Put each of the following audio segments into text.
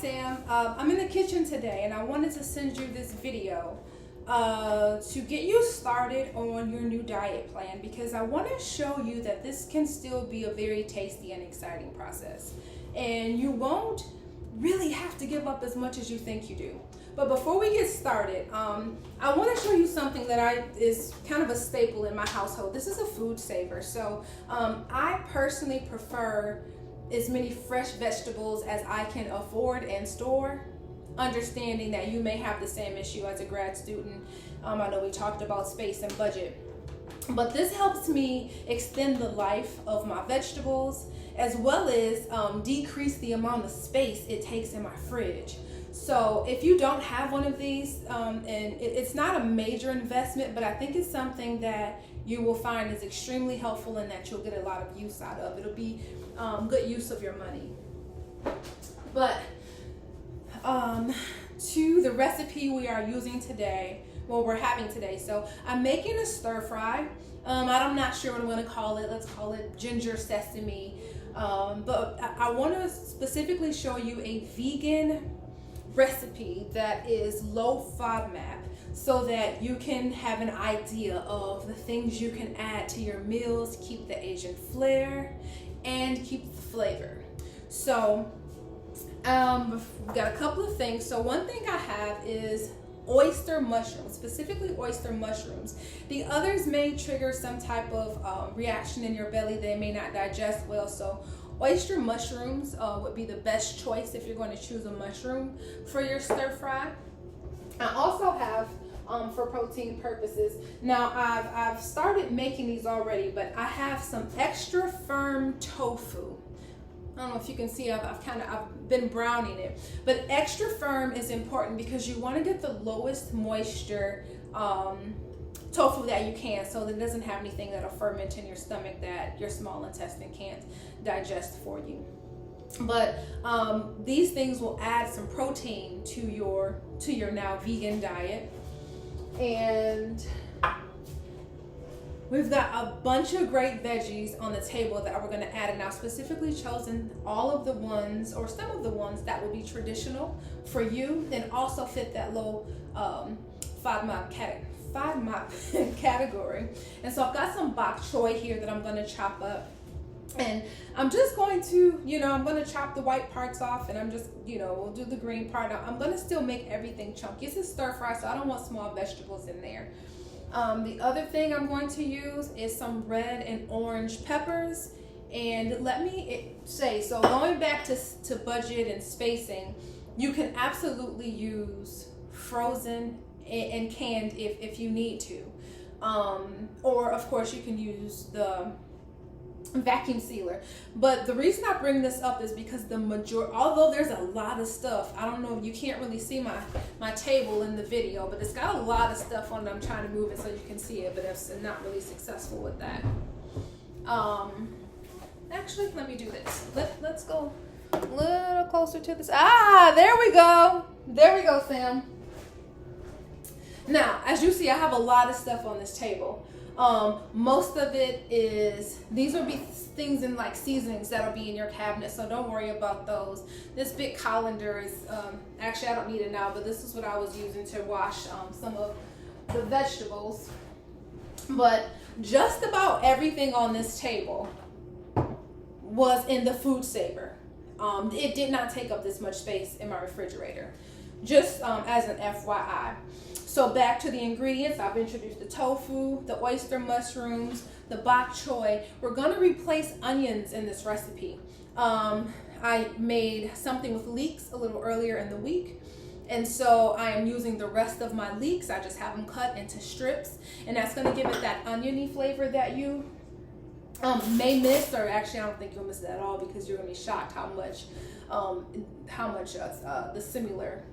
Sam. I'm in the kitchen today and I wanted to send you this video to get you started on your new diet plan, because I want to show you that this can still be a very tasty and exciting process, and you won't really have to give up as much as you think you do. But before we get started, I want to show you something that is kind of a staple in my household. This is a food saver. So I personally prefer as many fresh vegetables as I can afford and store, understanding that you may have the same issue as a grad student. I know we talked about space and budget, but this helps me extend the life of my vegetables, as well as decrease the amount of space it takes in my fridge. So if you don't have one of these, and it's not a major investment, but I think it's something that you will find is extremely helpful and that you'll get a lot of use out of. It'll be good use of your money. But to the recipe we are using today, we're having today. So I'm making a stir fry. I'm not sure what I'm going to call it. Let's call it ginger sesame. But I want to specifically show you a vegan recipe that is low Fodmap, so that you can have an idea of the things you can add to your meals, keep the Asian flair and keep the flavor. So we've got a couple of things. So one thing I have is oyster mushrooms, specifically oyster mushrooms. The others may trigger some type of reaction in your belly. They may not digest well. So oyster mushrooms would be the best choice if you're going to choose a mushroom for your stir fry. I also have, for protein purposes, now I've started making these already, but I have some extra firm tofu. I don't know if you can see, I've been browning it, but extra firm is important because you want to get the lowest moisture tofu that you can, so that it doesn't have anything that'll ferment in your stomach that your small intestine can't digest for you. But these things will add some protein to your now vegan diet. And we've got a bunch of great veggies on the table that we're going to add, and I've specifically chosen all of the ones, or some of the ones, that will be traditional for you and also fit that low FODMAP category. And so I've got some bok choy here that I'm going to chop up, and I'm just going to, I'm going to chop the white parts off, and I'm just, we'll do the green part. I'm going to still make everything chunky. It's a stir fry, so I don't want small vegetables in there. The other thing I'm going to use is some red and orange peppers. And let me say, so going back to budget and spacing, you can absolutely use frozen and canned if you need to. Or of course you can use the vacuum sealer. But the reason I bring this up is because although there's a lot of stuff, I don't know, you can't really see my table in the video, but it's got a lot of stuff on it. I'm trying to move it so you can see it, but I'm not really successful with that. Actually, let me do this. Let's go a little closer to this. There we go. There we go, Sam. Now, as you see, I have a lot of stuff on this table. Most of it these will be things in like seasonings that'll be in your cabinet, so don't worry about those. This big colander is, actually I don't need it now, but this is what I was using to wash some of the vegetables. But just about everything on this table was in the food saver. It did not take up this much space in my refrigerator, just as an FYI. So back to the ingredients, I've introduced the tofu, the oyster mushrooms, the bok choy. We're gonna replace onions in this recipe. I made something with leeks a little earlier in the week, and so I am using the rest of my leeks. I just have them cut into strips, and that's gonna give it that oniony flavor that you may miss, or actually I don't think you'll miss it at all, because you're gonna be shocked how much the similar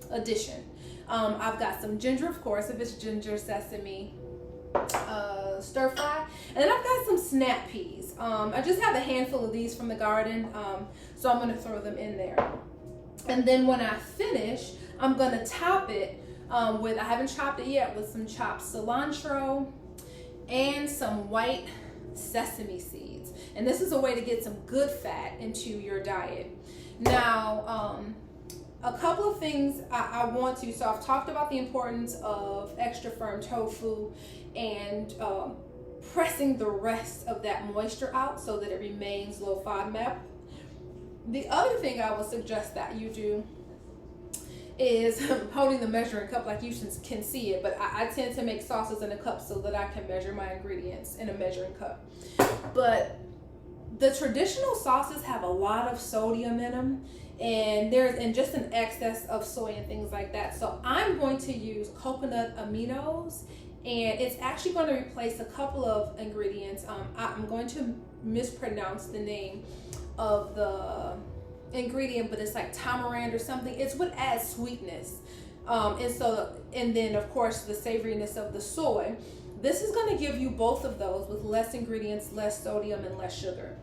addition. I've got some ginger, of course, if it's ginger sesame stir fry, and then I've got some snap peas. I just have a handful of these from the garden, so I'm going to throw them in there. And then when I finish, I'm going to top it with, I haven't chopped it yet, with some chopped cilantro and some white sesame seeds. And this is a way to get some good fat into your diet. Now, a couple of things I want to, so I've talked about the importance of extra firm tofu and pressing the rest of that moisture out so that it remains low FODMAP. The other thing I would suggest that you do is holding the measuring cup like you can see it, but I tend to make sauces in a cup so that I can measure my ingredients in a measuring cup. But the traditional sauces have a lot of sodium in them, and just an excess of soy and things like that. So I'm going to use coconut aminos, and it's actually going to replace a couple of ingredients. I'm going to mispronounce the name of the ingredient, but it's like tamarind or something. It's what adds sweetness, and then of course the savoriness of the soy. This is going to give you both of those with less ingredients, less sodium, and less sugar.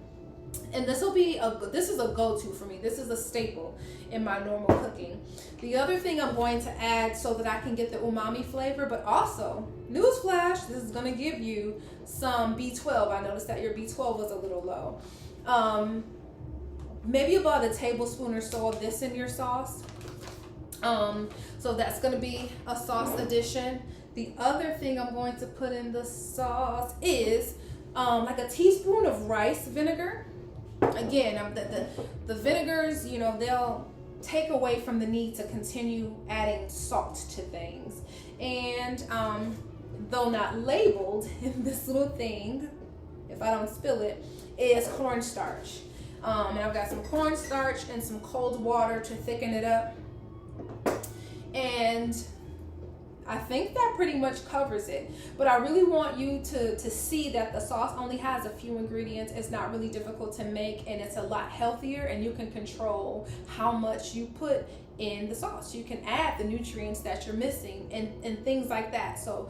And this is a go-to for me. This is a staple in my normal cooking. The other thing I'm going to add so that I can get the umami flavor, but also, newsflash, this is going to give you some B12. I noticed that your B12 was a little low. Maybe about a tablespoon or so of this in your sauce. So that's going to be a sauce addition. The other thing I'm going to put in the sauce is like a teaspoon of rice vinegar. Again, the vinegars, they'll take away from the need to continue adding salt to things. And though not labeled in this little thing, if I don't spill it, is cornstarch. And I've got some cornstarch and some cold water to thicken it up. And I think that pretty much covers it. But I really want you to see that the sauce only has a few ingredients. It's not really difficult to make, and it's a lot healthier, and you can control how much you put in the sauce. You can add the nutrients that you're missing and things like that. So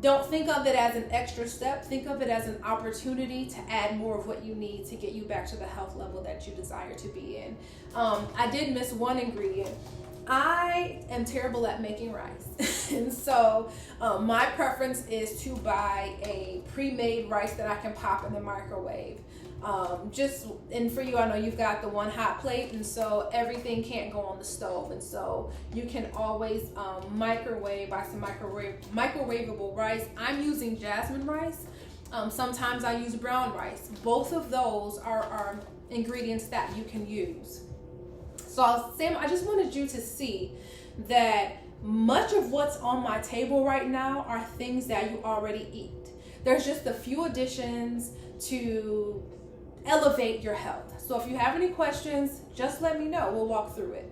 don't think of it as an extra step. Think of it as an opportunity to add more of what you need to get you back to the health level that you desire to be in. I did miss one ingredient. I am terrible at making rice. And so my preference is to buy a pre-made rice that I can pop in the microwave. And for you, I know you've got the one hot plate, and so everything can't go on the stove. And so you can always buy some microwavable rice. I'm using jasmine rice. Sometimes I use brown rice. Both of those are ingredients that you can use. So Sam, I just wanted you to see that much of what's on my table right now are things that you already eat. There's just a few additions to elevate your health. So if you have any questions, just let me know. We'll walk through it.